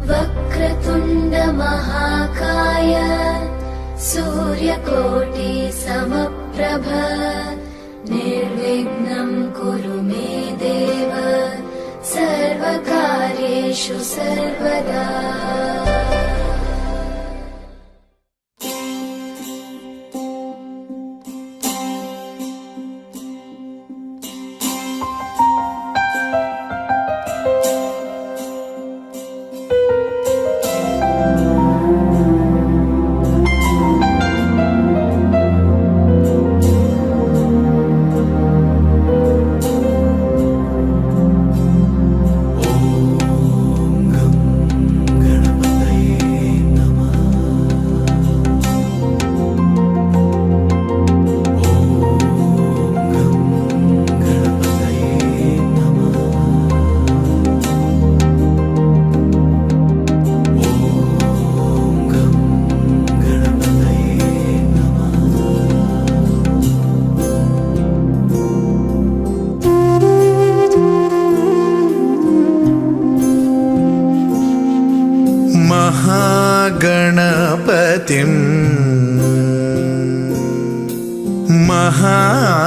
वक्रतुण्ड महाकाय सूर्यकोटि समप्रभ निर्विघ्नं कुरु मे देव सर्वकार्येषु सर्वदा।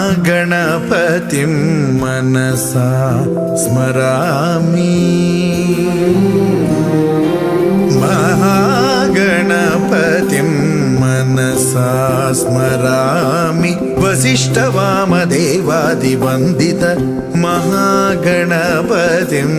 महागणपतिं मनसा स्मरामि। महागणपतिं मनसा स्मरामि। वसिष्ठवामदेवादिवन्दित महागणपतिम्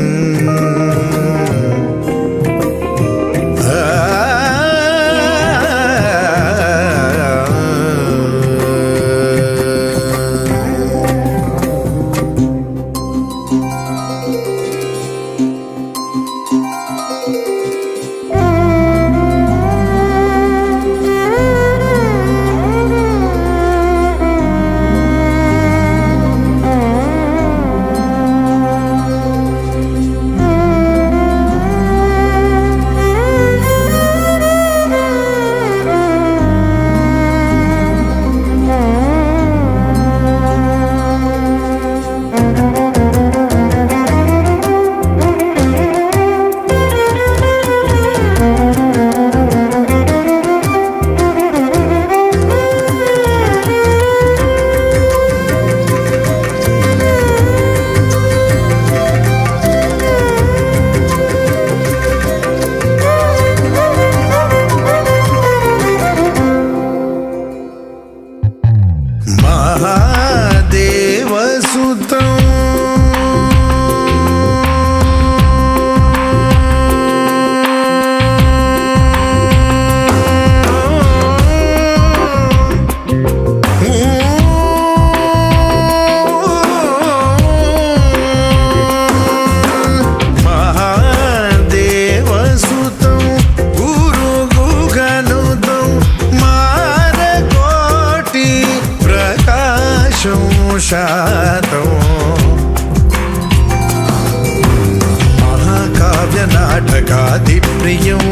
महाकाव्यनाटकादिप्रियं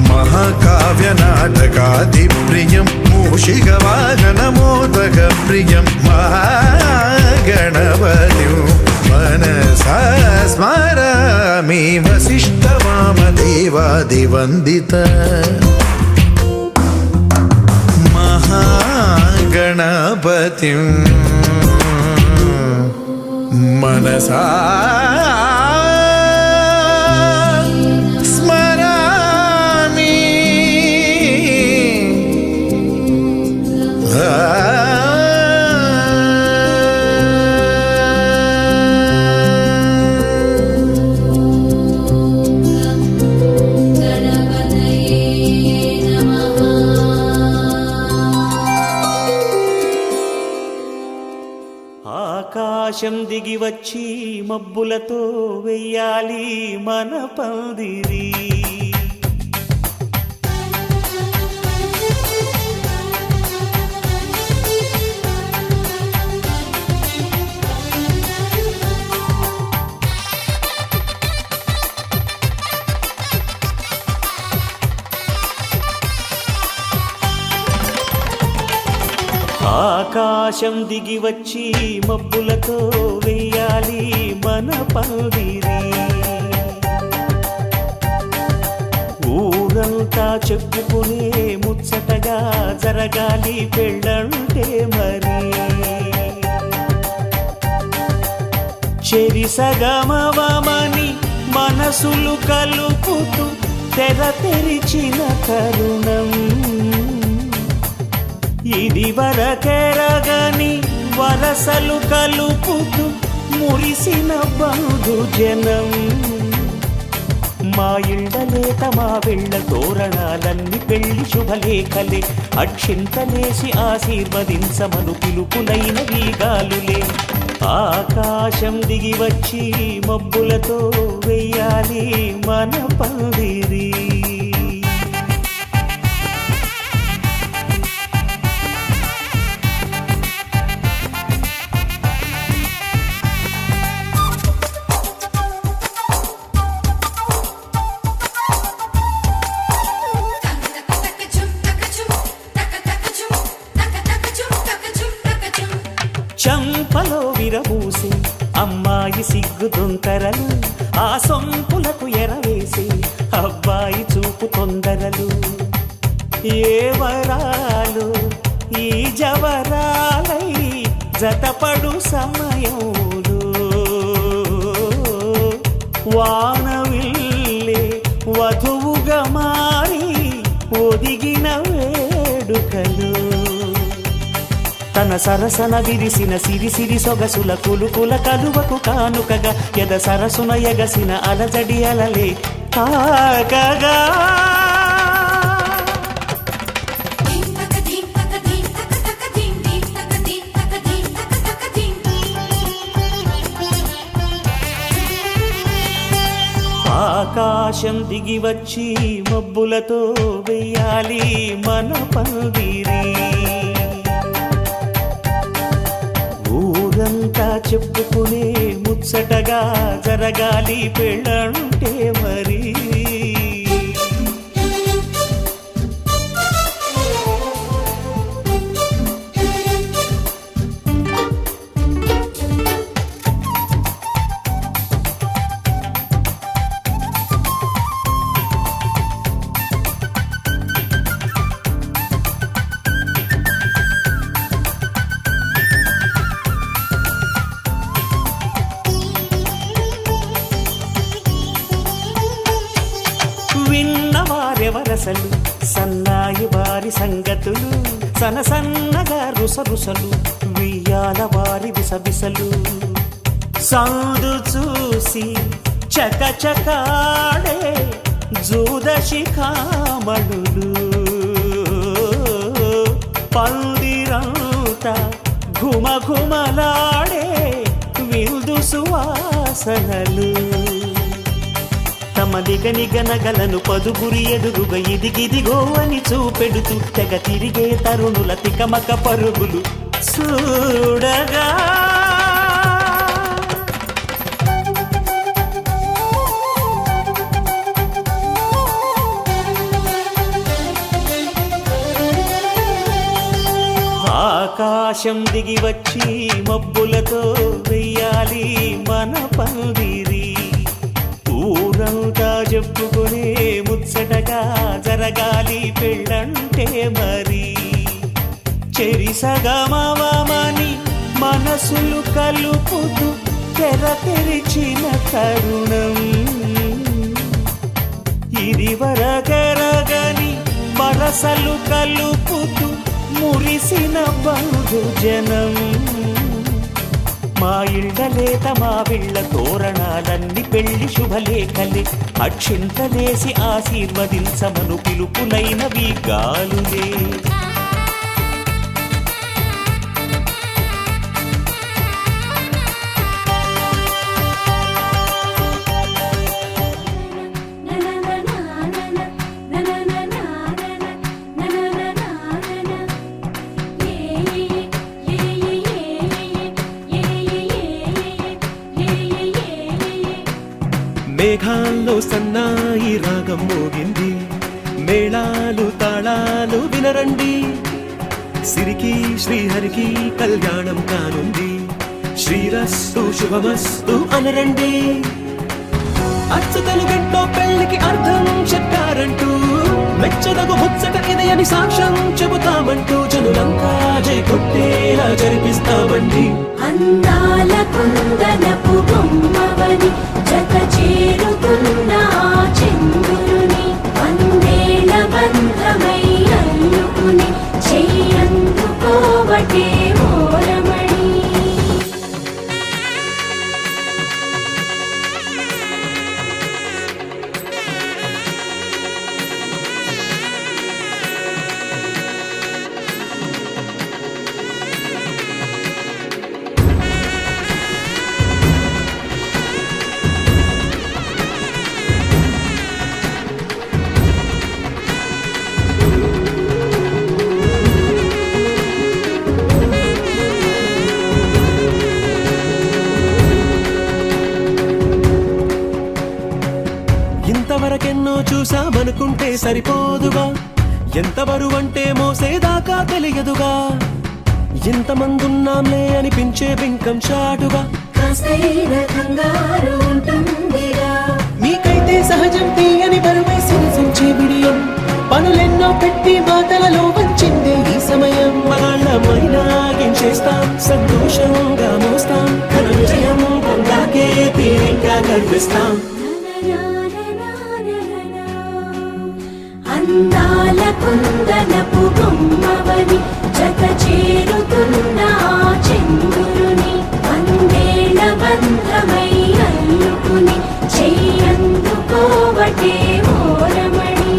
महाकाव्यनाटकादिप्रियं मूषिकवाहनमोदकप्रियं महागणपतिं मनसा स्मरामि। वसिष्ठवामदेवादिवन्दित महागणपतिं मनसा स्मरामि। ఆకాశం దిగి వచ్చి మబ్బులతో వెయ్యాలి మన పందిరి. ఆకాశం దిగి వచ్చి మబ్బులతో వెయ్యాలి మన పందిరి. ఊరంతా చెప్పుకునే ముచ్చటగా జరగాలి పెళ్ళంటే మరి చెరిసగమవమని మనసులు కలుపుతూ తెర తెరిచిన తరుణం ఇది వరకెరగని వరసలు కలుపుతూ మురిసిన బంధుజనం మా ఇళ్ళలేత మా వెళ్ళ తోరణాలన్నీ పెళ్లి శుభలేఖలే అక్షింతలేసి ఆశీర్వదించమను పిలుపులైన వీగాలులే ఆకాశం దిగి వచ్చి మబ్బులతో వెయ్యాలి మన పందిరి చంపలో విరబూసి అమ్మాయి సిగ్గు దొంతరలు ఆ సొంపులకు ఎరవేసి అబ్బాయి చూపు తొందరలు ఏ వరాలు ఈ జవరాలై జతపడు సమయంలో వానవిల్లే వధువుగా మారి ఒదిగిన వేడుకలు తన సరసన విరిసిన సిరిసిరి సొగసుల కులుకుల కలువకు కానుకగా ఎద సరసున ఎగసిన అలజడి అలలే తాకగా ఆకాశం దిగి వచ్చి మబ్బులతో వెయ్యాలి మన పందిరి ఊరంతా చెప్పుకునే ముచ్చటగా జరగాలి పెళ్ళంటే మరి విన్నవారెవరసలు సన్నాయి వారి సంగతులు సన్నగా రుసరుసలు వియ్యాల వారి విసవిసలు సందు చూసి చకచకాడే జూదశిఖామణులు పందిరంతా ఘుమఘుమలాడే విందు సువాసనలు తమ నిగనగలను పదుగురి ఎదురుగా ఇదిగిదిగో అని చూపెడుతూ తెగ తిరిగే తరుణుల తికమక పరుగులు చూడగా ఆకాశం దిగి వచ్చి మబ్బులతో వెయ్యాలి మన పందిరి ఊరంతా చెప్పుకునే ముచ్చటగా జరగాలి పెళ్ళంటే మరి చెరిసగమవమని మనసులు కలుపుతూ తెర తెరిచిన తరుణం ఇది వరకెరగని వరసలు కలుపుతూ మురిసిన బంధుజనం మా ఇళ్ళలేత మా వీళ్ళ తోరణాలన్నీ పెళ్లి శుభలేఖలే అక్షింతలేసి ఆశీర్వదించమను పిలుపులైనవి గాలులే మేఘాల్లో సన్నాయి రాగం మోగింది మేళాలు తాళాలు వినరండి సిరికి శ్రీహరికి కళ్యాణం కానుంది శ్రీరస్తు శుభమస్తు అనరండి అచ్చతలు గంటో పెళ్లికి అర్థం చెప్పారంటూ సాక్ష్యం చెబుతామంటూ జనులంతా జై కొట్టేలా జరిపిస్తామండి. అందాల కుందనపు బొమ్మవని జత చేరుతున్న ఆ చంద్రుని వందేల బంధమై అల్లుకుని చెయ్యందుకోవటే ఓరమణి. ఇంతవరకెన్నో చూసామనుకుంటే సరిపోదుగా, ఎంత బరువంటే మోసేదాకా తెలియదుగా. ఇంతమందున్నాంలే అనిపించే బింకం చాటుగా కాస్తైన కంగారు ఉంటుందిగా. మీకైతే సహజం తీయని బరువై సిరిసించే బిడియం, పనులెన్నో పెట్టి మాటలలో వంచిందే ఈ సమయం. మగాళ్ళమైనా ఏం చేస్తాం, సంతోషంగా మోస్తాం, ఘన విజయం పొందాకే తీరిగ్గా గర్విస్తాం. అందాల కుందనపు బొమ్మవని జత చేరుతున్న ఆ చంద్రుని వందేల బంధమై అల్లుకుని చెయ్యందుకోవటే ఓరమణి.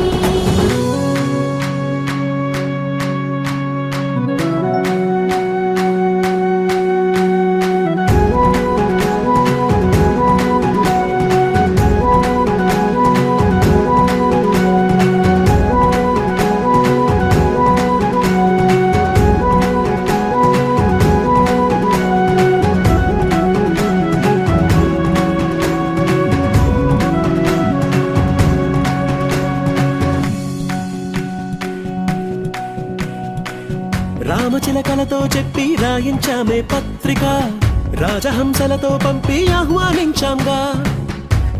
రామచిలకలతో చెప్పి రాయించామే పత్రిక, రాజహంసలతో పంపి ఆహ్వానించాంగా.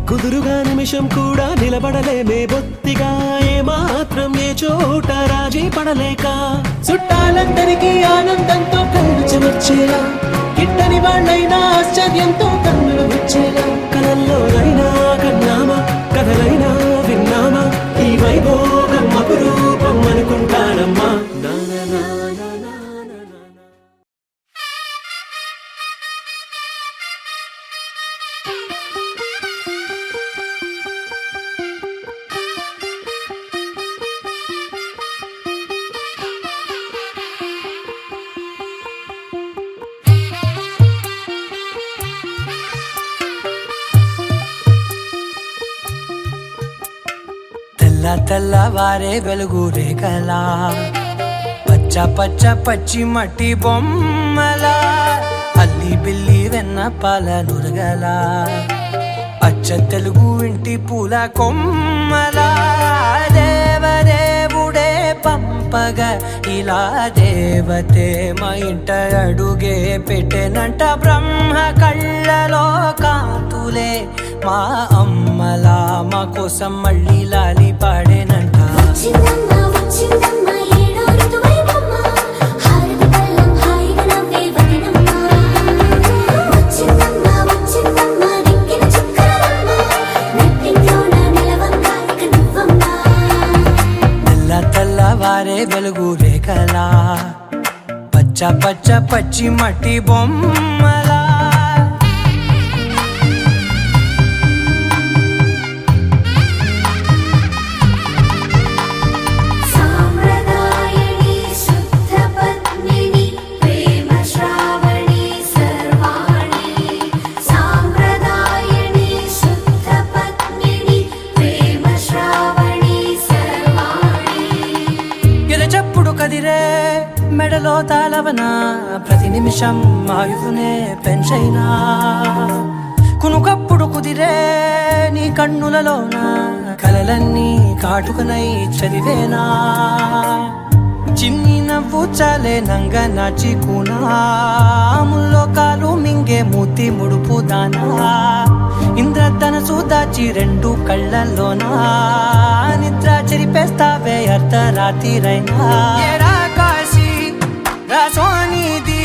కుదురుగా నిమిషం కూడా నిలబడలేమే బొత్తిగా, ఏమాత్రం ఏ చోట రాజీ పడలేక. చుట్టాలందరికీ ఆనందంతో కళ్ళు చెమర్చేలా, గిట్టని వాళ్ళైనా ఆశ్చర్యంతో కన్నులు వచ్చేలా. కలల్లోనైనా కన్నామా, కథలైనా విన్నామా, ఈ వైభోగం అపురూపం అనుకుంటానమ్మా. తెల్లవారే వెలుగు రేఖలా, పచ్చ పచ్చ పచ్చి మట్టి బొమ్మలా, అల్లి బిల్లి వెన్న పాల నురగలా, అచ్చ తెలుగు ఇంటి పూల కొమ్మలా. దేవదేవుడే పంపగా ఇలా దేవతే మా ఇంట అడుగే పెట్టెనంట. బ్రహ్మ కళ్ళలో కాంతులే మా అమ్మలా, మా కోసం మళ్ళీ లాలి పాడేనంట. వచ్చిందమ్మ వచ్చిందమ్మ ఏడో ఋతువైవమ్మ, హారతి పళ్ళం హాయిగా నవ్వే వదినమ్మ. వచ్చిందమ్మ వచ్చిందమ్మ నెక్కిన చుక్కలమ్మ, నెట్టింట్లోన నిలవంగా ఇక నువ్వమ్మ. తెల్లవారే వెలుగు రేఖలా, పచ్చ పచ్చ పచ్చి మట్టి బొమ్మలా. సాంప్రదాయని శుద్ధ పద్మిని ప్రేమ శ్రావణి సర్వాణి. సాంప్రదాయని శుద్ధ పద్మిని ప్రేమ శ్రావణి సర్వాణి. ఎదచప్పుడు కదిరే మెడలో తాళవన, ప్రతి నిమిషం ఆయుధునే పెంచైనా. కునుకప్పుడు కుదిరే నీ కన్నులలోన, కలలన్నీ కాటుకనై చదివేనా. చిన్ని నవ్వు చాలే నంగ నాచి కూనాముల్లో కాలు మింగే మూతి ముడుపు దానా ఇంద్రధనసు దాచి రెండు కళ్ళల్లోనా నిద్ర చెరిపేస్తావే అర్ధరాత్రిరైనా ఏరా కాశీ రా సోనిది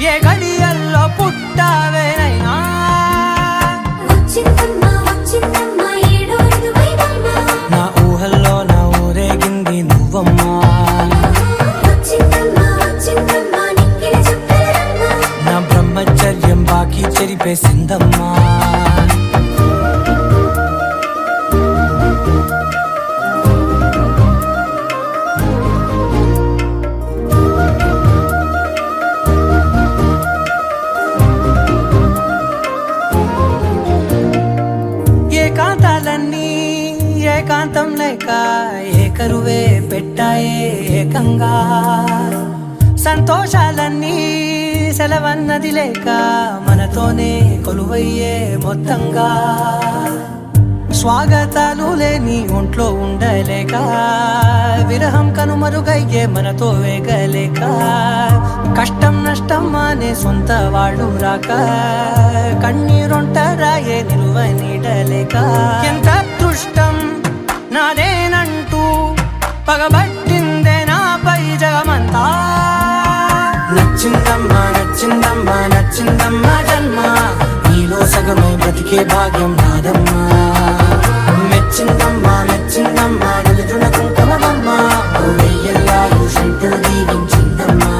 ఏ గడియల్లో పుట్టావేనైనా వచ్చిందమ్మా వచ్చిందమ్మా ఏడో ఇరవైదమ్మా నా ఊహల్లో నా ఊరేగింది నువ్వమ్మా వచ్చిందమ్మా వచ్చిందమ్మా నిక్కిన చుక్కలమ్మా నా బ్రహ్మచర్యం బాకీ చెరిపేసిందమ్మా ఏకాంతాలన్నీ ఏకాంతం లేక ఏకరువే పెట్టాయే ఏకంగా సంతోషాలన్నీ సెలవన్నది లేక మనతోనే కొలువయ్యే మొత్తంగా స్వాగతాలు లేని ఒంట్లో ఉండలేక విరహం కనుమరుగయ్యే మనతో వేగలేక కష్టం నష్టం అనే సొంత వాళ్ళు రాక కన్నీరొంటరాయే నిలువ నీడలేక ఎంత అదృష్టం నాదేనంటూ పగబట్టిందే నాపై జగమంతా నచ్చిందమ్మా నచ్చిందమ్మా నచ్చిందమ్మా జన్మ నీలో సగమై బ్రతికే భాగ్యం నాదమ్మా మెచ్చిందమ్మా మెచ్చిందమ్మా నిలుతున్న కుంకుమమ్మా వెయ్యల్లాలు శంకరు దీవించిందమ్మా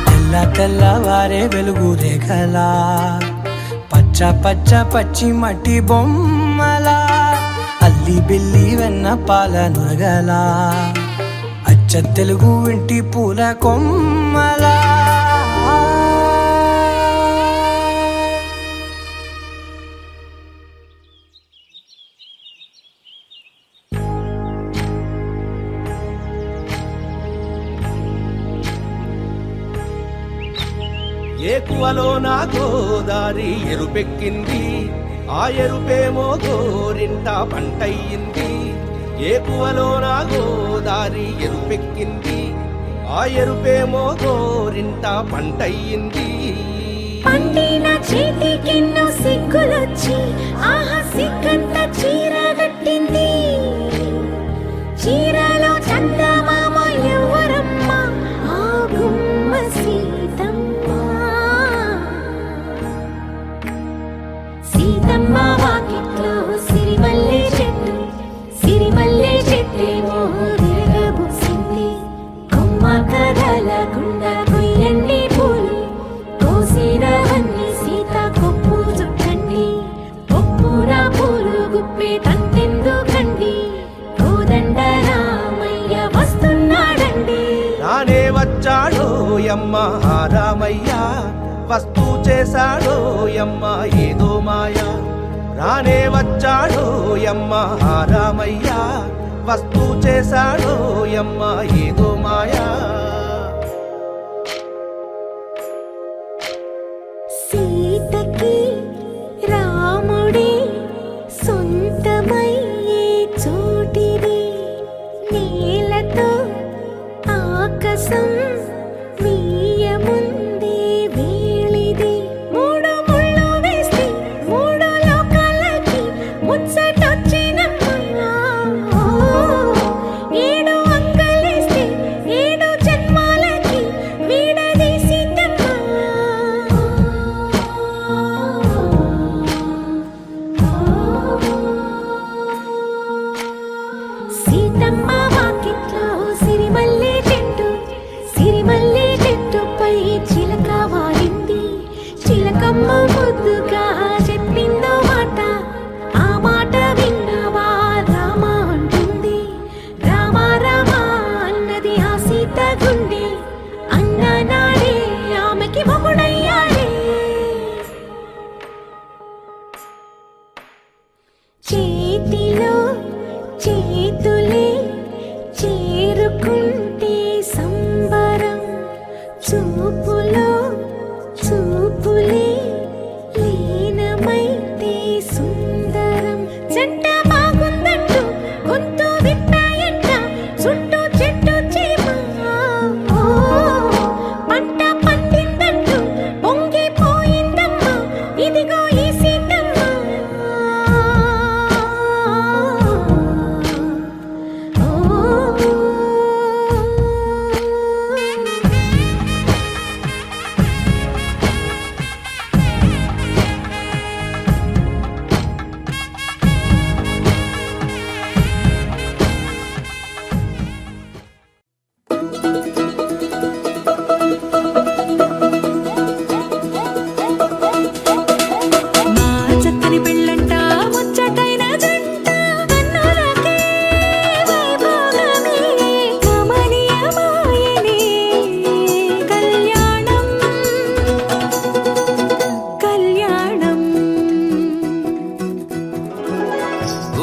తెల్ల తెల్లవారే వెలుగు రేఖలా పచ్చ పచ్చ పచ్చి మట్టి బొమ్మలా అల్లి బిల్లి వెన్న పాల నురగలా అచ్చ తెలుగు ఇంటి పూల కొమ్మలా ఏకువలో నా గోదారి ఎరుపెక్కింది ఆ ఎరుపేమో గోరింట పంటయ్యింది ఏకువలో నా గోదారి ఎరుపెక్కింది ఆ ఎరుపేమో గోరింట పంటయ్యింది పండిన చేతికెన్నో సిగ్గులొచ్చి ఆహా సిగ్గంత చీర కట్టింది చీరలో చందమామ ఎవరమ్మ ఆ గుమ్మ సీతమ్మ సీతమ్మ వాకిట్లో సిరిమల్లె చెట్టేమో తిరగబూసింది కొమ్మ కదలకుండా కొయ్యండి పూలు కోసినవన్నీ సీత కొప్పు చుట్టండి కొప్పున పూలు గుప్పే తంతెందుకండి కోదండ రామయ్య వస్తున్నాడండి రానే వచ్చాడో యమ్మ రామయ్య వస్తూ చేశాడో యమ్మ ఏదో మాయా రానే వచ్చాడో యమ్మ రామయ్య వస్తూ చేశాడో యమ్మ ఏదో మాయా సీతకి రాముడే సొంతమయ్యే చోటిది నేలతో ఆకాశం వీయముందే వేళిది మూడు ముళ్ళు వేస్తే మూడు లోకాలకి ముచ్చటొచ్చినమ్మా ఏడు అంగలేస్తే ఏడు జన్మాలకి వీడదీసిందమ్మా సీతమ్మ వాకిట్లో సిరిమల్లె చెట్టుపై చిలక వాలింది చిలకమ్మ ముద్దుగా చెప్పిందో మాట ఆ మాట విన్నవా రామ అంటుంది రామ రామ అన్నది ఆ సీత గుండె అన్న నాడే ఆమెకి మొగుడయ్యాడే చేతిలో చేతులే చేరుకుంటే సంబరం చూపులో చూపులే లీనమైతే సుందరం జంట బాగుందంటూ గొంతు విప్పాయంట చుట్టూ చెట్టు చీమ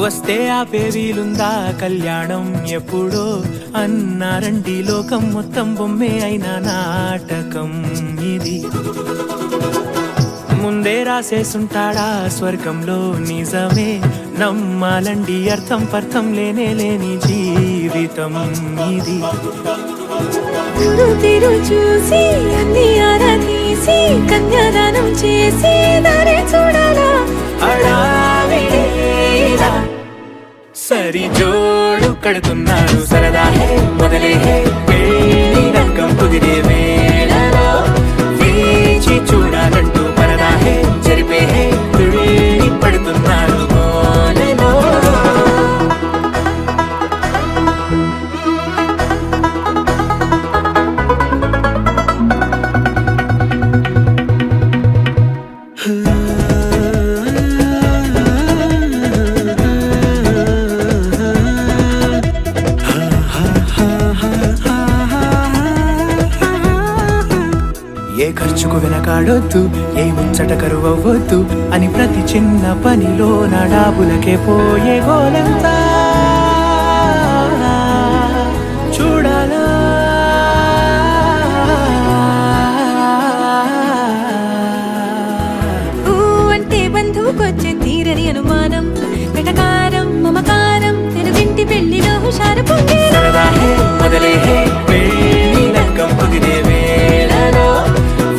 వస్తే ఆపే వీలుందా కళ్యాణం ఎప్పుడో అన్నారండి లోకం మొత్తం బొమ్మే అయిన నాటకం ఇది ముందే రాసేసుంటాడా స్వర్గంలో నిజమే నమ్మాలండి అర్థం పర్థం లేనే లేని జీవితం ఇది గురు తిరు చూసి అన్ని ఆరా తీసి కన్యాదానం చేసి దారి చూడాలా అడావిడిలా సరి జోడు కడుతున్నారు సరదా హే మొదలే హే పెళ్లి రంగం కుదిరే వేళలో వేచి చూడాలంటూ పరదా హే జరిపే హే తుళ్ళి పడుతున్నారు గోలలో ఏ ఖర్చుకు వెనకాడొద్దు ఏ ముచ్చట కరువవ్వొద్దు అని ప్రతి చిన్న పనిలో నా డాబులకే పోయే గోలంతా చూడాలా ఊ అంటే బంధువుకొచ్చే తీరని అనుమానం వెటకారం మమకారం తెలుగింటి పెళ్లిలో హుషారు పొంగే సరదా హే మొదలే హే పెళ్లి రంగం కుదిరే వేళలో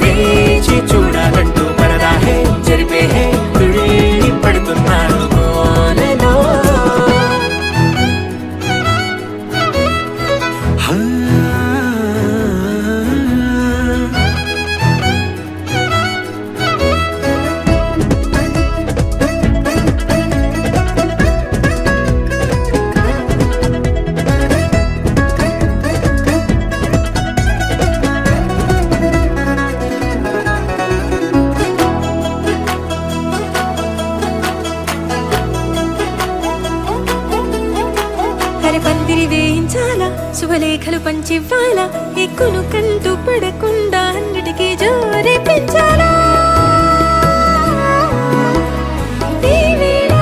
వేచి చూడాలంటూ పరదా హే జరిపే హే తుళ్ళి పడుతున్నారు గోలలో పందిరి వేయించాలా శుభలేఖలు పంచివ్వాలా ఎక్కును కంటూ పడకుండా అన్నిటికీ జోరే పెంచాలా ఈ వేళ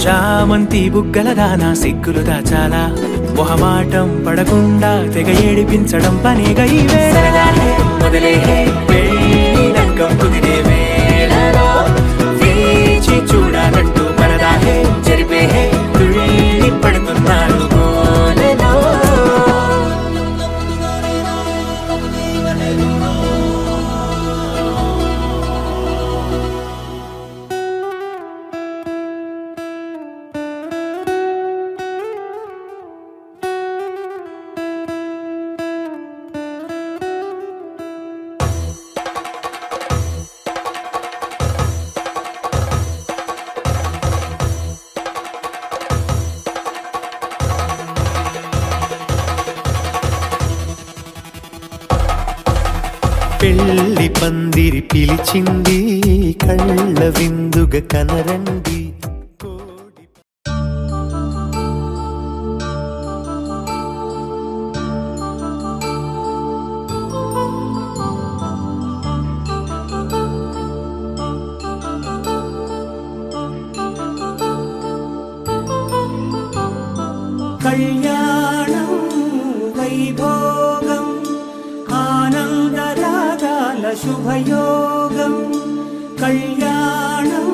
చామంతి బుగ్గల దానా సిగ్గులు దాచాలా మొహమాటం పడకుండా తెగ ఏడిపించడం పనిగా ఈ వేళ మొదలే హే పెళ్లి రంగం కుదిరే వేళలో వేచి చూడాలంటూ పరదా హే జరిపే హే తుళ్ళి పడుతున్నారు గోలలో పెళ్లి పందిరి పిలిచింది కళ్ళ విందుగా కనరండి కళ్యాణం వైభోగం ఆనందరాగాల శుభయోగం కళ్యాణం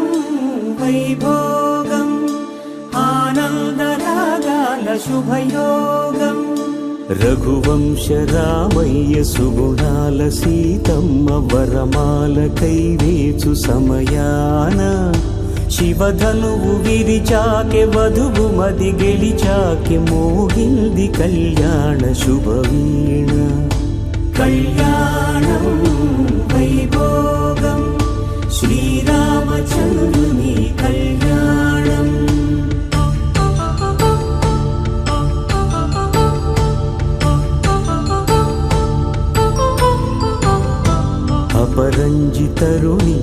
వైభోగం ఆనందరాగాల శుభయోగం రఘువంశ రామయ్య సుగుణాల సీతమ్మ వరమాల కైవేచు సమయాన శివధనువు విరిచాకె వధువు మది గెలిచాకె మోగింది కళ్యాణ శుభవీణ కళ్యాణం వైభోగం శ్రీరామచంద్రుని కళ్యాణం అపరంజి తరుణి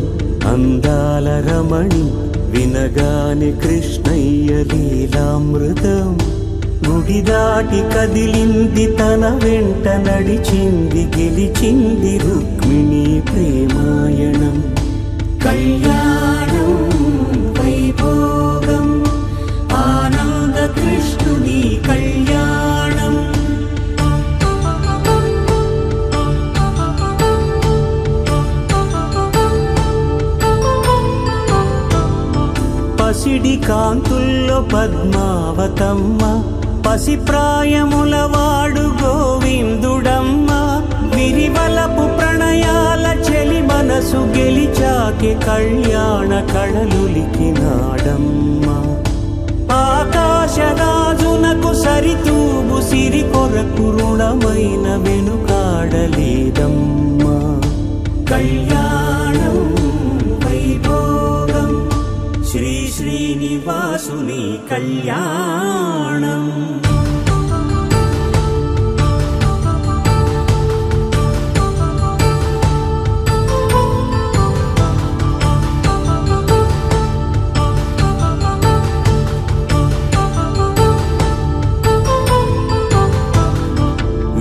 అందాల రమణి వినగానే కృష్ణయ్య లీలామృతం గుడి దాటి కదిలింది తన వెంట నడిచింది గెలిచింది రుక్మిణి ప్రేమాయణ పసిడి కాంతుల్లో పద్మావతమ్మ, పసిప్రాయముల వాడు గోవిందుడమ్మ. విరివలపు ప్రణయాల చెలి మనసు గెలిచాకే కళ్యాణ కళలులికినాడమ్మ. ఆకాశరాజునకు సరితూగు సిరి కొరకు రుణమైన వెనుకాడలేదమ్మా. కళ్యాణం వైభోగం శ్రీ శ్రీనివాసుని కళ్యాణం.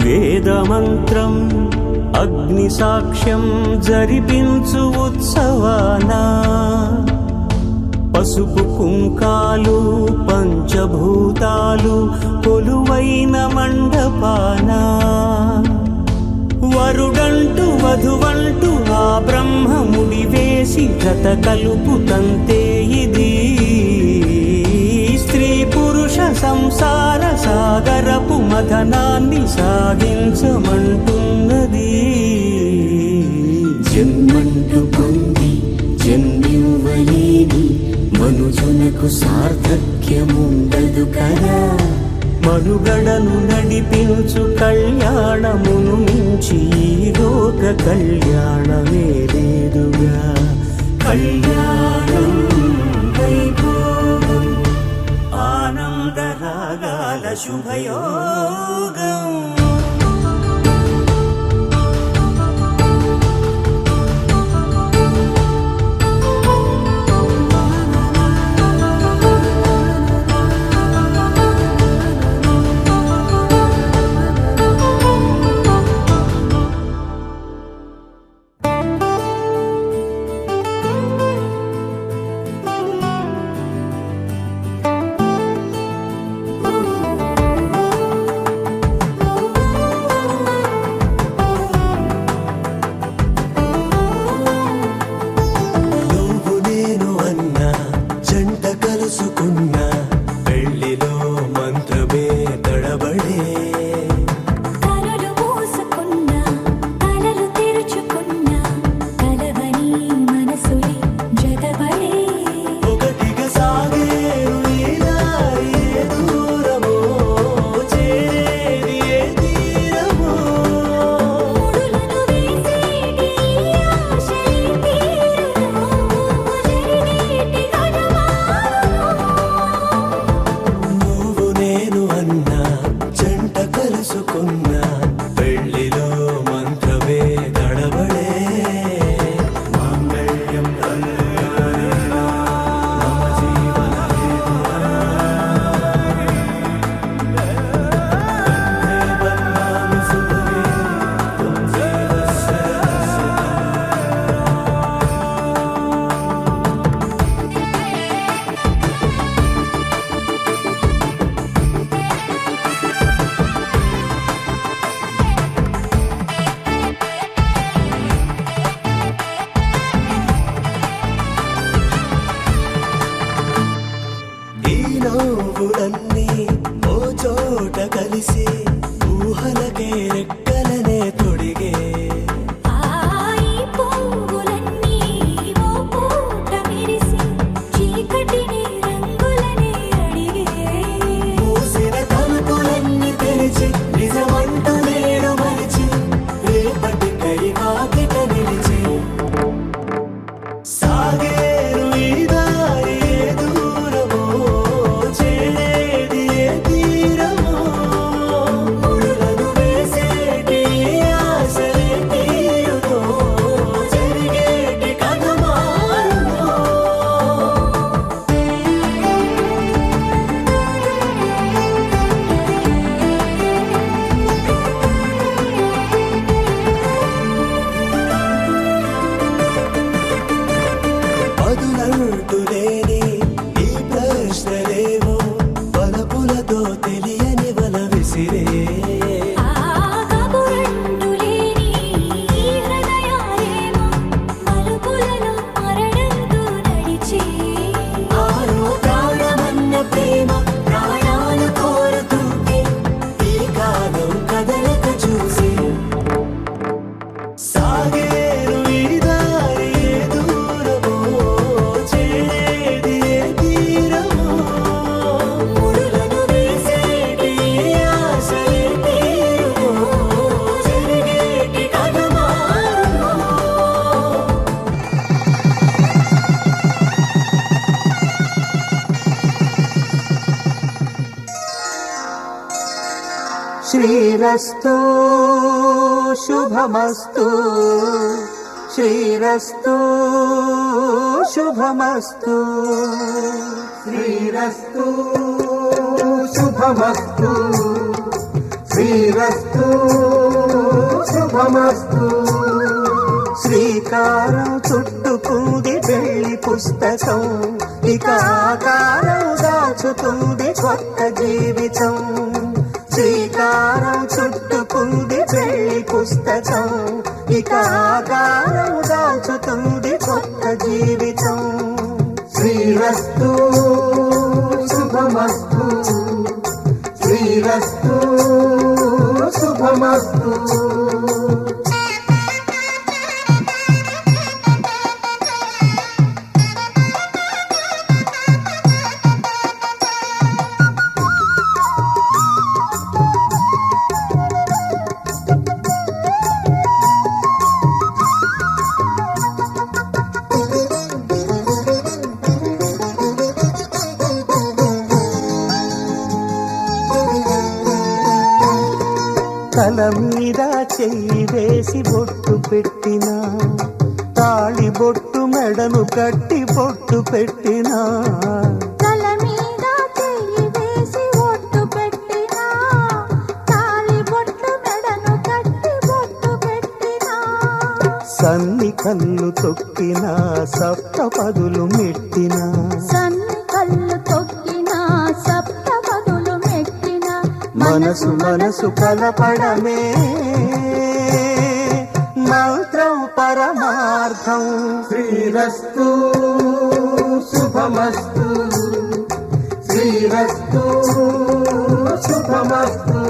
వేదమంత్రం అగ్ని సాక్ష్యం జరిపించు ఉత్సవాన, పసుపు కుంకాలు పంచభూతాలు కొలువైన మండపాన. వరుడంటూ వధువంటూ ఆ బ్రహ్మముడి వేసి జత కలుపుతంతే ఇది. స్త్రీ పురుష సంసార సాగరపు మథనాన్ని సాగించమంటున్నది. జన్మంటూ పొంది జన్మివ్వలేని మనుజునకు సార్థక్యముండదు కదా. మనుగడను నడిపించు కళ్యాణమును మించి ఈ లోక కళ్యాణమే లేదుగా. కళ్యాణం వైభోగం ఆనందరాగాల శుభయోగం. నవ్వులన్నీ ఓ చోట కలిసి ఊహలకే రెక్కలనే తొడిగే. మూసిన తలుపులన్నీ తెరిచి నిజమంటూ నేడు మరిచి రేపటికై వాకిట నిలిచి సాగేరు ఈ దారి దూరమో చేరేది ఏ తీరమో. ముడులను వేసేటి ఆశలే తీరుతో జరిగేటి కథ మారుమో. పదులంటూ లేని ఈ ప్రశ్నలేవో వలపులతో తెలియని వల విసిరే. ఆరో శ్రీరస్తు శుభమస్తు శ్రీరస్తు శుభమస్తు శ్రీరస్తు శుభమస్తు శ్రీరస్తు శుభమస్తు శ్రీకారం చుట్టుకుంది పెళ్లి పుస్తకం ఇక ఆకారం దాచుతుంది కొత్త జీవితం శ్రీకారం చుట్టుకుంది పెళ్లి పుస్తకం ఇక ఆకారం దాచుతుంది కొత్త జీవితం శ్రీరస్తు శుభమస్తు శ్రీరస్తు శుభమస్తు తల మీద చెయ్యి వేసి బొట్టు పెట్టినా తాళి బొట్టు మెడను కట్టి బొట్టు పెట్టినా తల మీద చెయ్యి వేసి ఒట్టు పెట్టినా తాళి బొట్టు మెడను కట్టి బొట్టు పెట్టినా సన్ని కళ్ళు తొక్కినా సప్త పదులు మెట్టినా సన్ని కళ్ళు తొక్కినా సప్త పదులు మెట్టినా మనసు మనసు కలపడమే మంత్రం పరమార్థం శ్రీరస్తు శుభమస్తు శ్రీరస్తు శుభమస్తు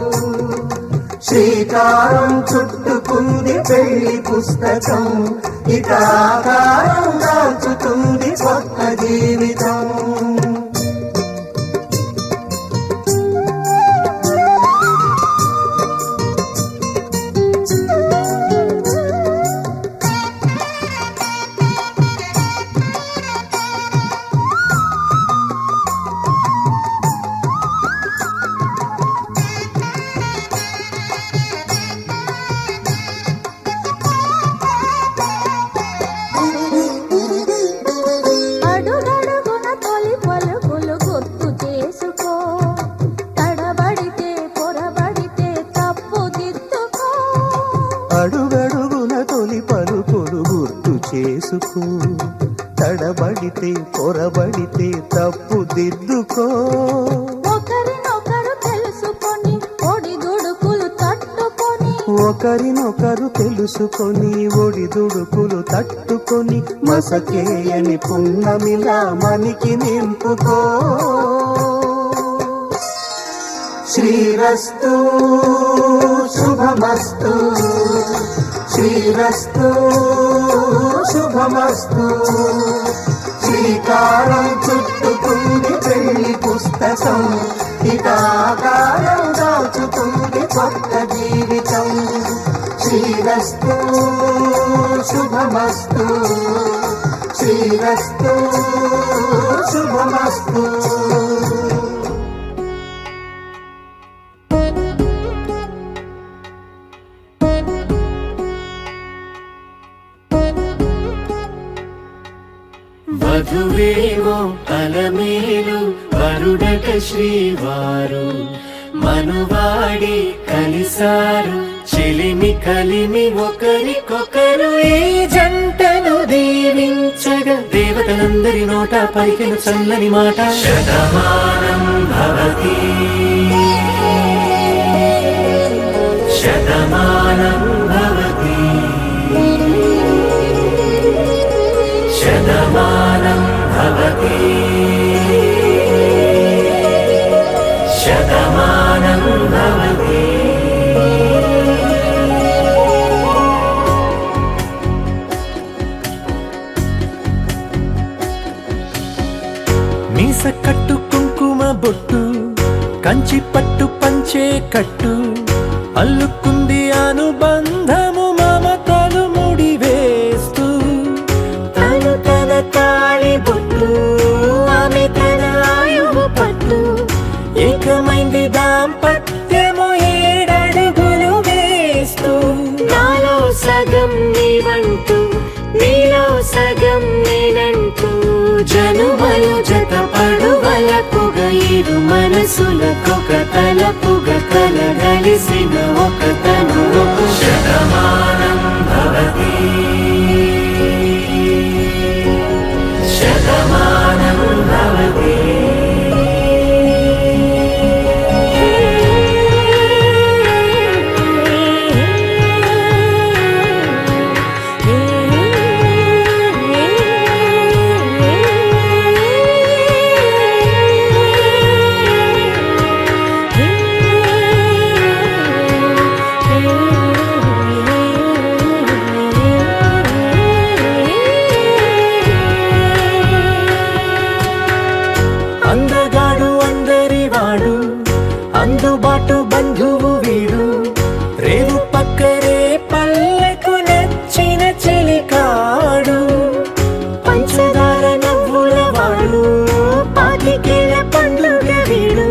శ్రీకారం చుట్టుకుంది పెళ్లి పుస్తకం ఇక ఆకారం దాచుతుంది కొత్త జీవితం అడుగడుగున తొలి పలుకులు గుర్తు చేసుకో తడబడితే పొరబడితే తప్పు దిద్దుకో అడుగడుగున తొలి పలుకులు గుర్తు చేసుకో తడబడితే పొరబడితే తప్పు దిద్దుకో ఒకరినొకరు తెలుసుకొని ఒడిదుడుకులు తట్టుకొని ఒకరినొకరు తెలుసుకొని ఒడిదుడుకులు తట్టుకొని మసకేయని పున్నమిలా మనికి నింపుకో శ్రీరస్తు శుభమస్తు శ్రీరస్తు శుభమస్తు శ్రీకారం చుట్టుకుంది పెళ్లి పుస్తకం ఇక ఆకారం దాచుతుంది కొత్త జీవితం శ్రీరస్తు శుభమస్తు శ్రీరస్తు శుభమస్తు వధువేవో అలమేలు వరుడట శ్రీవారు మనువాడి కలిసారు చెలిమి కలిమి ఒకరికొకరు ఈ జంటను దీవించగా దేవతలందరి నోట పలికిన చల్లని మాట శతమానం భవతి శతమానం భవతి శతమానం భవతి శతమానం భవతి మీస కట్టు కుంకుమ బొట్టు కంచి పట్టు పంచే కట్టు అల్లుకుంది అనుబంధము మమతలు ముడివేస్తూ తను తన తాళి బొట్టు ఆమె తన ఆయువు పట్టు ఏకమైంది దాంపత్యము ఏడడుగుల జనుమలు జత పడువలపుగ ఇరు మనసులకొక తలపుగ కలగలిసిన ఒక తను శతమానం భవతి శతమానం భవతి అందగాడు అందరివాడు అందుబాటు బంధువు వీడు రేవు పక్కరే పల్లెకు నచ్చిన చెలికాడు పంచదార నవ్వుల వాడు పాతికేల పండుగ వీడు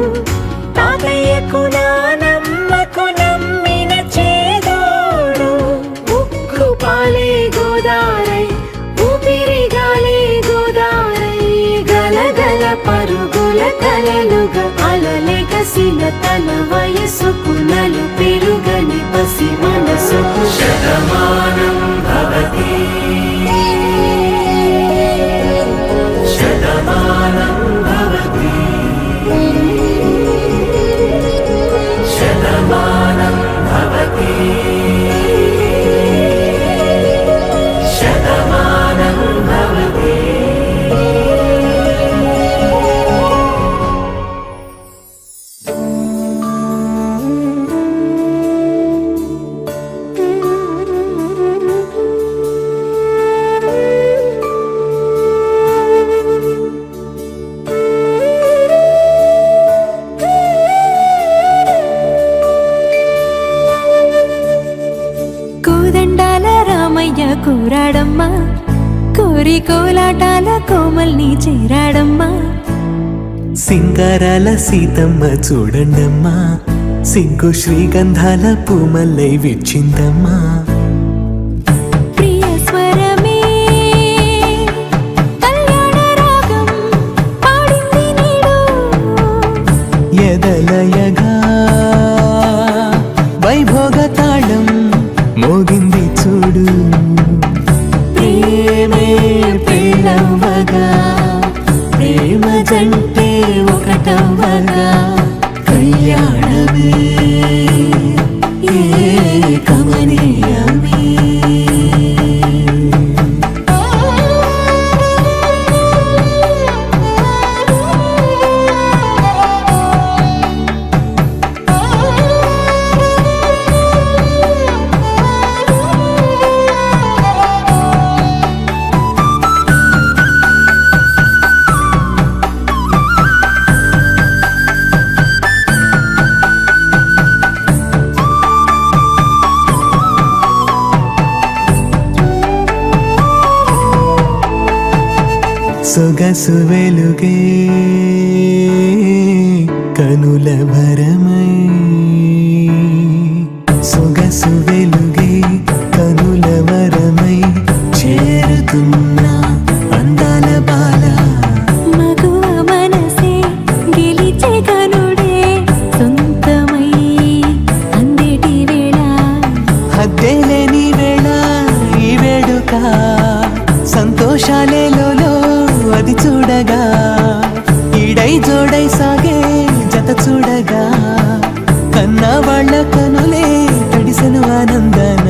తాతయ్యకు నానమ్మకు నమ్మిన చేదోడు ఉక్కు పాలే గోదారై ఊపిరి గాలే గోదారై గలగల పరుగుల కలలుగా అలలెగసిన తన వయసుకు నలు పెరుగని పసి మనసుకు శతమానం భవతి శతమానం భవతి శతమానం భవతి శతమానం భవతి కోదండాల రామయ్య కూరాడమ్మా కోరి కోలాటాల కోమల్ని చేరాడమ్మా సింగారాల సీతమ్మ చూడండమ్మా సిగ్గు శ్రీగంధాల పూమల్లై విచ్చిందమ్మా ప్రియ స్వరమే కళ్యాణ రాగం పాడింది నీడు ఎదలయగా వైభోగ తాళం మోగింది చూడు ప్రేమే పెళ్ళవగా ప్రేమ జంటే ఒకటవగా కళ్యాణమే ఏ కమనీయమే సొగసు వెలుగే కనుల భరమై సొగసు వెలుగే కనుల వరమై చేరుతున్న అందాల బాల మగువ మనసే గెలిచే కనుడే సొంతమై అందేటి వేళ హద్దేలేని వేళ ఈ వేడుక సంతోషాలేలో అది చూడగా ఈడై జోడై సాగే జత చూడగా కన్నా వాళ్ళ కనులే తడిసెను ఆనందన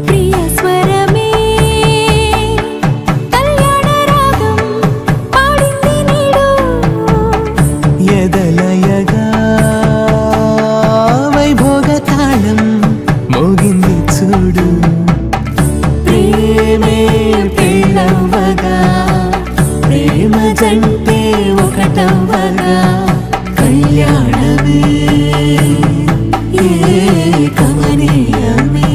ప్రియ స్వరమే కళ్యాణ రాగం పాడింది నీడు ఎదలయగా వైభోగ తాళం మోగింది చూడు ప్రేమే పెళ్ళవగా ప్రేమ జంటే ఒకటవగా కళ్యాణమే ఏ కమనీయమే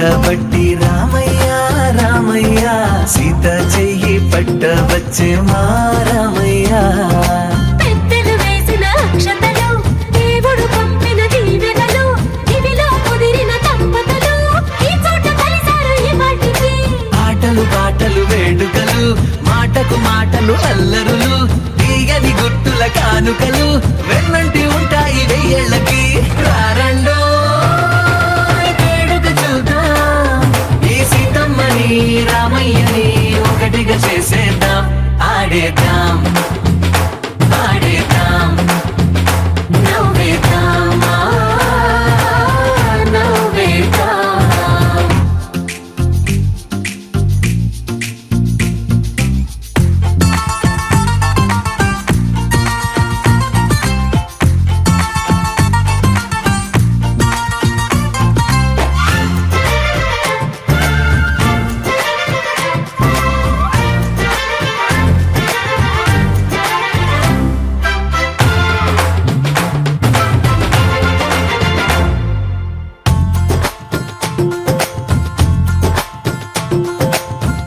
పట్టబట్టి రామయ్య రామయ్య సీత చెయ్యి పట్టవచ్చే మా రామయ్య పెద్దలు వేసిన అక్షతలు దేవుడు పంపిన దీవెనలు ఇవిలో కుదిరిన దంపతులు ఈ చోట కలిసారు ఈ వాటికి ఆటలు పాటలు వేడుకలు మాటకు మాటలు అల్లరులు తీయని గుట్టుల కానుకలు వెన్నంటి ఉంటాయి వెయ్యేళ్ళకి రారండో వేడుక చూద్దాం ఈ సీతమ్మని రామయ్యని ఒకటిగా చేసేద్దాం ఆడేద్దాం ఆడేద్దాం నవ్వేద్దాం నవ్వేద్దాం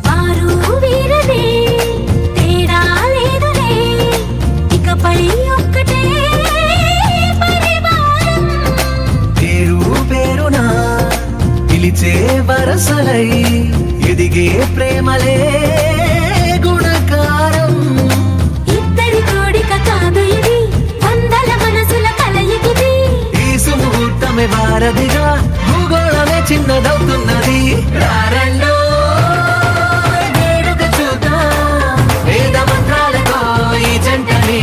వారు వీరనే తేడా లేదులే ఇకపై ఒక్కటే పరివారం పేరు పేరునా పిలిచే వరసలై ఎదిగే ప్రేమలే గుణకారం ఇద్దరి కోడిక కాదు ఇది వందల మనసుల కలయికిది ఈ సుముహూర్తమే వారధిగా భూగోళమే చిన్నదవుతున్నది రారండో వేడుక చూద్దాం వేద మంత్రాలతో ఈ జంటని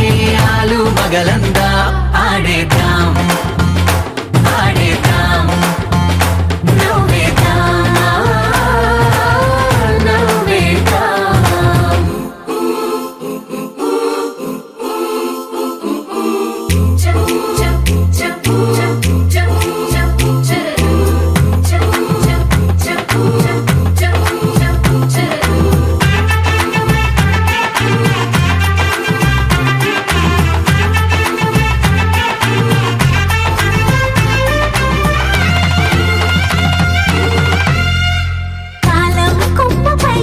ఆలు మగలందా ఆడేద్దాం ఆడేద్దాం నవ్వేద్దాం నవ్వేద్దాం కాలం కొమ్మపై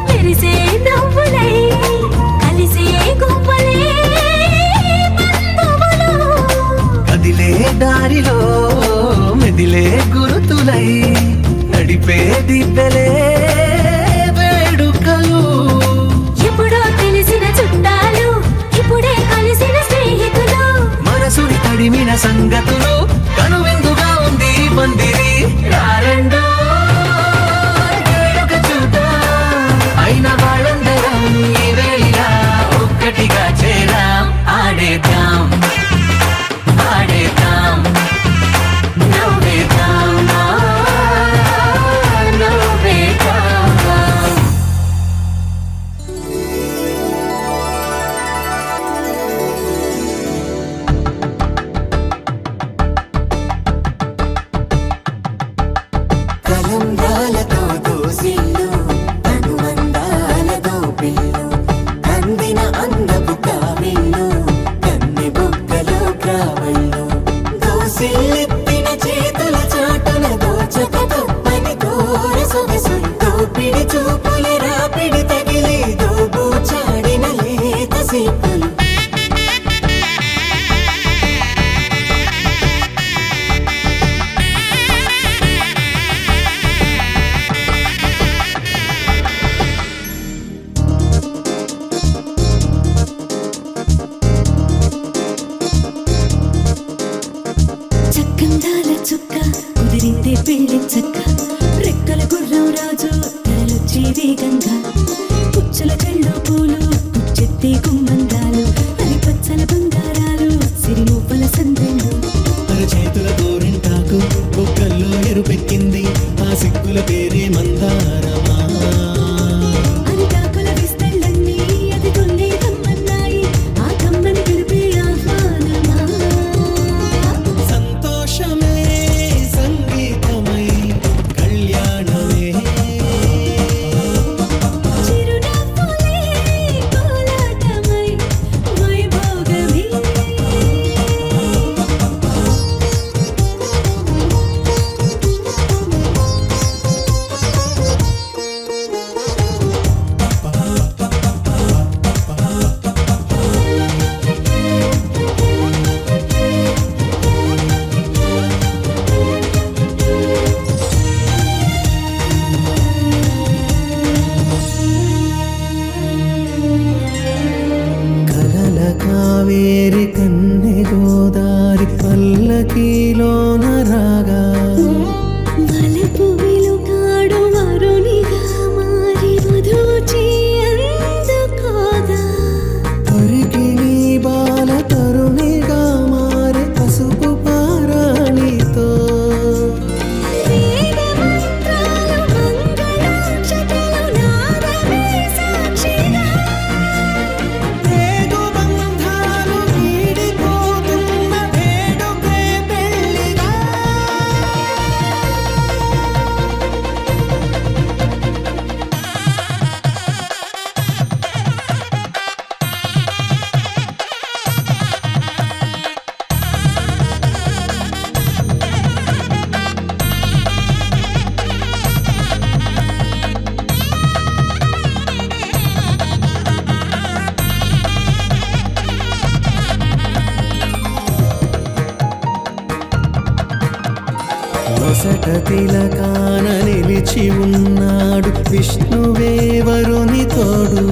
మెరిసే నవ్వులై కలిసే గువ్వలే బంధువులు కదిలే దారిలో మెదిలే గురుతులై నడిపే దిబ్బెలే వేడుకలు ఎప్పుడో తెలిసిన చుట్టాలు ఇప్పుడే కలిసిన స్నేహితులు మనసుని తడిమిన సంగతులు కనువిందుగా ఉంది ఈ పందిరి రారండో వేడుక చూద్దాం అయిన వాళ్ళందరం ఈ వేళ ఒక్కటిగా చేరాం ఆడేద్దాం ఆడేద్దాం నవ్వేద్దాం నవ్వేద్దాం కలంబ్రాలతో దోసిల్లు అనువందాలతో పిల్లు కందిన అందపు కావిళ్ళు కన్నె బుగ్గలో క్రావళ్ళు దోసిల్లెత్తిన చేతుల చాటున దోచక తప్పని దూర సొగసులు దోపిడి చూపుల రాపిడి తగిలి దోబూచాడిన లేత సీపులు చక్కందాల చుక్క కుదిరిందే పెళ్లి చక్క రెక్కల గుర్రం రాజు తరలొచ్చి వేగంగా పుచ్చల చెళ్ళు పూలు పుచ్చెత్తి గుమ్మందాలు అని పచ్చల బంగారాలు సిరిమూపల సందెళ్ళు చేతుల గోరింటాకు బొక్కల్లో ఎరుపెక్కింది ఆ సిగ్గుల పేరే మందారమా అరిటాకుల విస్తళ్ళన్నీ అది కొన్నే కమ్మన్నాయి ఆ కమ్మని పిలిపే ఆహ్వానమా సంతోషమే సంగీతమై కళ్యాణమే చిరునవ్వులే కోలాటమై వైభోగమే తిలకాన నిలిచి ఉన్నాడు విష్ణువే వరుని తోడు.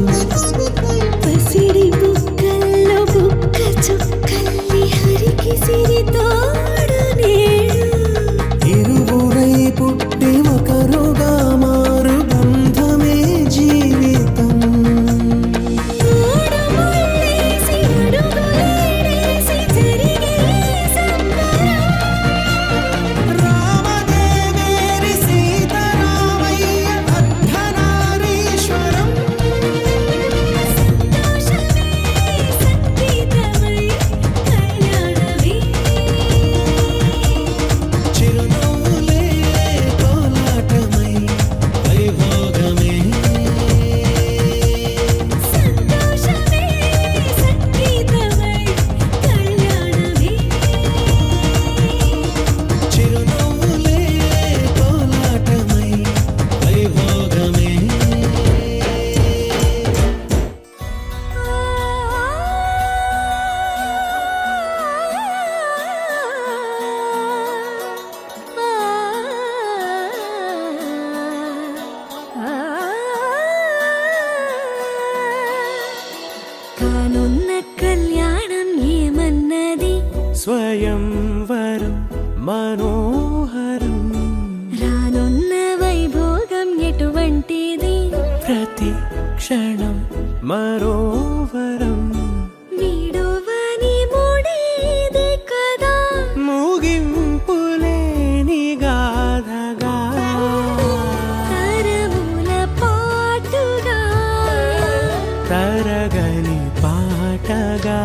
పసిడి బుక్కల్లో బుక్క చుక్కల్లి హరికి సిరి తోడు నేడు. ఇరువురై పుట్టి ఒకరుగా మారు బంధమే జీవితం. తోడు ముళ్ళేసి అడుగులేసి జరిగే సంబరం. రామదేవేరి సీతారామయ్య అర్ధనారీశ్వరం. సంతోషమే సంగీతమై కళ్యాణమే. చిరునవ్వులే కోలాటమై వైభోగమే. సంతోషమే సంగీతమై కళ్యాణమే. చిరునవ్వులే కోలాటమై వైభోగమే. కానున్న కళ్యాణం ఏమన్నది? స్వయంవరం మనోహరం రానున్న వైభోగం ఎటువంటిది? ప్రతి క్షణం మరోవరం వీడువని ముడిది కదా. ముగింపులేని గాథగా తరముల పాటుగా తరగని పాటగా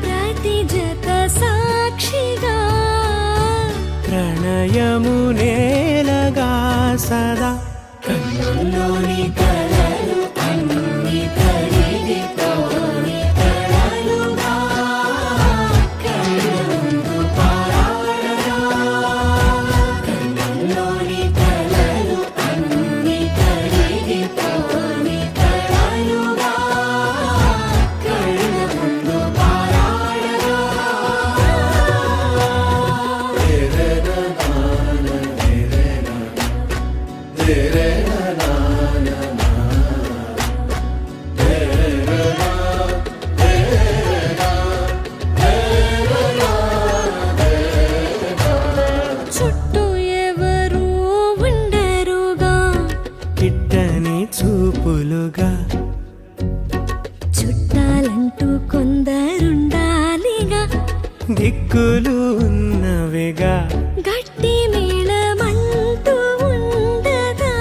ప్రతి జత సాక్షిగా ప్రణయము నేలగా సదా కన్నుల్లోని కలలు అన్ని కరిగిపోని కలలుగా కళ్ళుందు పారాడగా. కన్నుల్లోని కలలు అన్ని కరిగిపోని కలలుగా కళ్ళుందు పారాడగా. చుట్టూ ఎవరు ఉండరుగా. కిట్టని చూపులుగా చుట్టాలంటూ కొందరుండాలిగా. దిక్కులు ఉన్నవిగా గట్టి మేళమంటూ ఉండగా.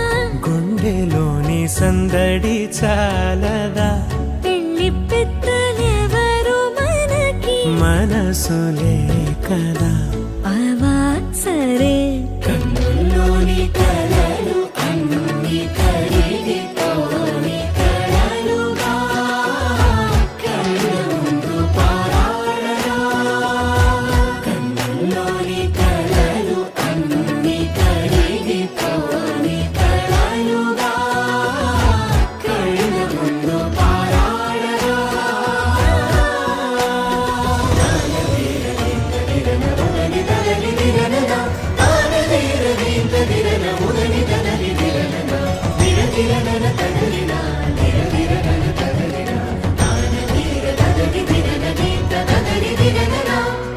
గుండెలోని సందడి చాలదా పెళ్లి పెద్దలెవరు మనకి? మనసులే కదా అవా సరే. కన్నుల్లోని కలలు అన్ని కరిగిపోని కలలుగా కళ్ళుందు పారాడగా. కన్నుల్లోని కలలు అన్ని కరిగిపోని కలలుగా కళ్ళుందు పారాడగా.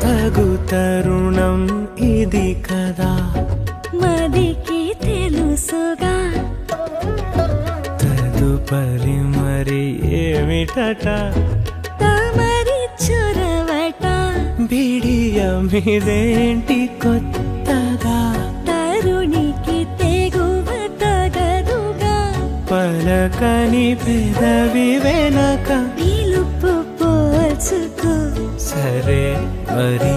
తగు తరుణం ఇది కదా మదికి తెలుసుగా. తదుపరి మరి ఏమిటట తమరి చొరవట. బిడియమిదేంటి కొత్తగా తరుణికి తెగువ తగదుగా. పలకని పెదవి వెనక పిలుపు పోల్చుకో. సరే మరి